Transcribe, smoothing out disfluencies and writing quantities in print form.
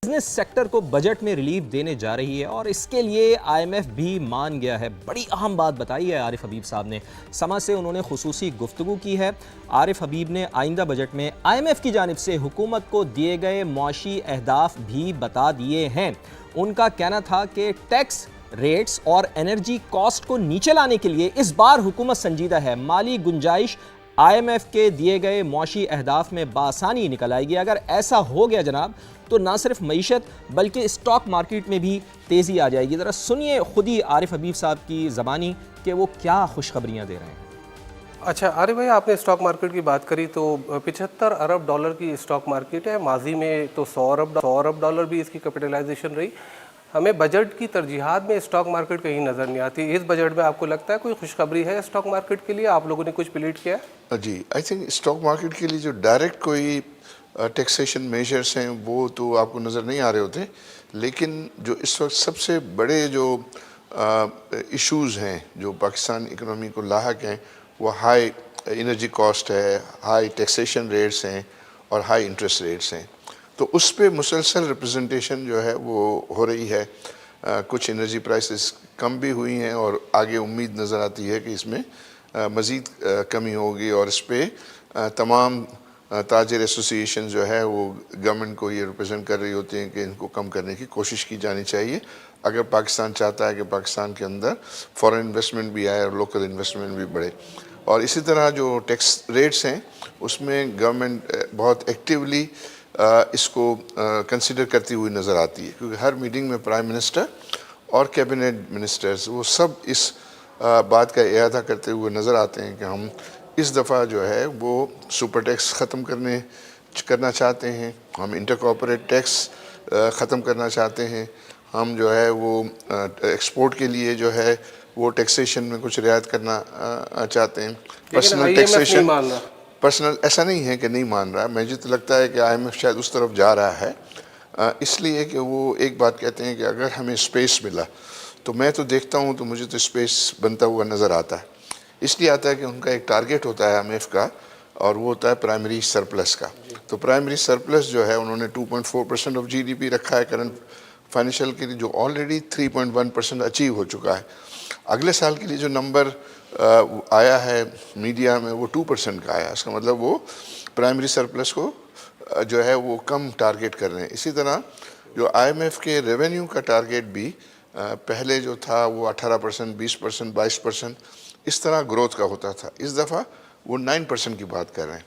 Business sector کو budget میں relief دینے جا رہی ہے اور اس کے لیے آئی ایم ایف بھی مان گیا ہے۔ بڑی اہم بات بتائی ہے عارف حبیب صاحب نے، سما سے انہوں نے خصوصی گفتگو کی ہے۔ عارف حبیب نے آئندہ بجٹ میں آئی ایم ایف کی جانب سے حکومت کو دیے گئے معاشی اہداف بھی بتا دیے ہیں۔ ان کا کہنا تھا کہ ٹیکس ریٹس اور انرجی کاسٹ کو نیچے لانے کے لیے اس بار حکومت سنجیدہ ہے۔ مالی گنجائش آئی ایم ایف کے دیے گئے معاشی اہداف میں بآسانی نکل آئے گی۔ اگر ایسا ہو گیا جناب تو نہ صرف معیشت بلکہ اسٹاک مارکیٹ میں بھی تیزی آ جائے گی۔ ذرا سنیے خود ہی عارف حبیب صاحب کی زبانی کہ وہ کیا خوشخبریاں دے رہے ہیں۔ اچھا عارف بھائی، آپ نے اسٹاک مارکیٹ کی بات کری تو 75 ارب ڈالر کی اسٹاک مارکیٹ ہے۔ ماضی میں تو 100 ارب ڈالر بھی اس کی کیپٹلائزیشن رہی۔ ہمیں بجٹ کی ترجیحات میں اسٹاک مارکیٹ کہیں نظر نہیں آتی۔ اس بجٹ میں آپ کو لگتا ہے کوئی خوشخبری ہے اسٹاک مارکیٹ کے لیے؟ آپ لوگوں نے کچھ پلیٹ کیا ہے؟ جی، آئی تھنک اسٹاک مارکیٹ کے لیے جو ڈائریکٹ کوئی ٹیکسیشن میجرز ہیں وہ تو آپ کو نظر نہیں آ رہے ہوتے، لیکن جو اس وقت سب سے بڑے جو ایشوز ہیں جو پاکستان اکنومی کو لاحق ہیں وہ ہائی انرجی کاسٹ ہے، ہائی ٹیکسیشن ریٹس ہیں اور ہائی انٹرسٹ ریٹس ہیں۔ تو اس پہ مسلسل ریپرزنٹیشن جو ہے وہ ہو رہی ہے۔ کچھ انرجی پرائسز کم بھی ہوئی ہیں اور آگے امید نظر آتی ہے کہ اس میں مزید کمی ہوگی، اور اس پہ تمام تاجر ایسوسی ایشن جو ہے وہ گورنمنٹ کو یہ ریپرزینٹ کر رہی ہوتی ہیں کہ ان کو کم کرنے کی کوشش کی جانی چاہیے اگر پاکستان چاہتا ہے کہ پاکستان کے اندر فورن انویسٹمنٹ بھی آئے اور لوکل انویسٹمنٹ بھی بڑھے۔ اور اسی طرح جو ٹیکس ریٹس ہیں اس میں گورنمنٹ بہت ایکٹیولی اس کو کنسیڈر کرتی ہوئی نظر آتی ہے، کیونکہ ہر میٹنگ میں پرائم منسٹر اور کیبنٹ منسٹرز وہ سب اس بات کا اعادہ کرتے ہوئے نظر آتے ہیں کہ ہم اس دفعہ جو ہے وہ سپر ٹیکس ختم کرنا چاہتے ہیں، ہم انٹر کارپوریٹ ٹیکس ختم کرنا چاہتے ہیں، ہم جو ہے وہ ایکسپورٹ کے لیے جو ہے وہ ٹیکسیشن میں کچھ رعایت کرنا چاہتے ہیں۔ پرسنل ٹیکسیشن پرسنل ایسا نہیں ہے کہ نہیں مان رہا، مجھے تو لگتا ہے کہ آئی ایم ایف شاید اس طرف جا رہا ہے، اس لیے کہ وہ ایک بات کہتے ہیں کہ اگر ہمیں اسپیس ملا تو میں تو دیکھتا ہوں تو مجھے تو اسپیس بنتا ہوا نظر آتا ہے۔ اس لیے آتا ہے کہ ان کا ایک ٹارگیٹ ہوتا ہے آئی ایم ایف کا، اور وہ ہوتا ہے پرائمری سرپلس کا۔ تو پرائمری سرپلس جو ہے انہوں نے 2.4% آف جی ڈی پی رکھا ہے کرنٹ فائنینشیل کے لیے، جو آلریڈی 3.1% اچیو ہو چکا ہے۔ اگلے سال کے لیے جو نمبر آیا ہے میڈیا میں وہ 2% کا آیا، اس کا مطلب وہ پرائمری سرپلس کو جو ہے وہ کم ٹارگیٹ کر رہے ہیں۔ اسی طرح جو آئی ایم ایف کے ریونیو کا ٹارگیٹ بھی پہلے جو تھا وہ 18%، 20%، 22% اس طرح گروتھ کا ہوتا تھا، اس دفعہ وہ 9% کی بات کر رہے ہیں۔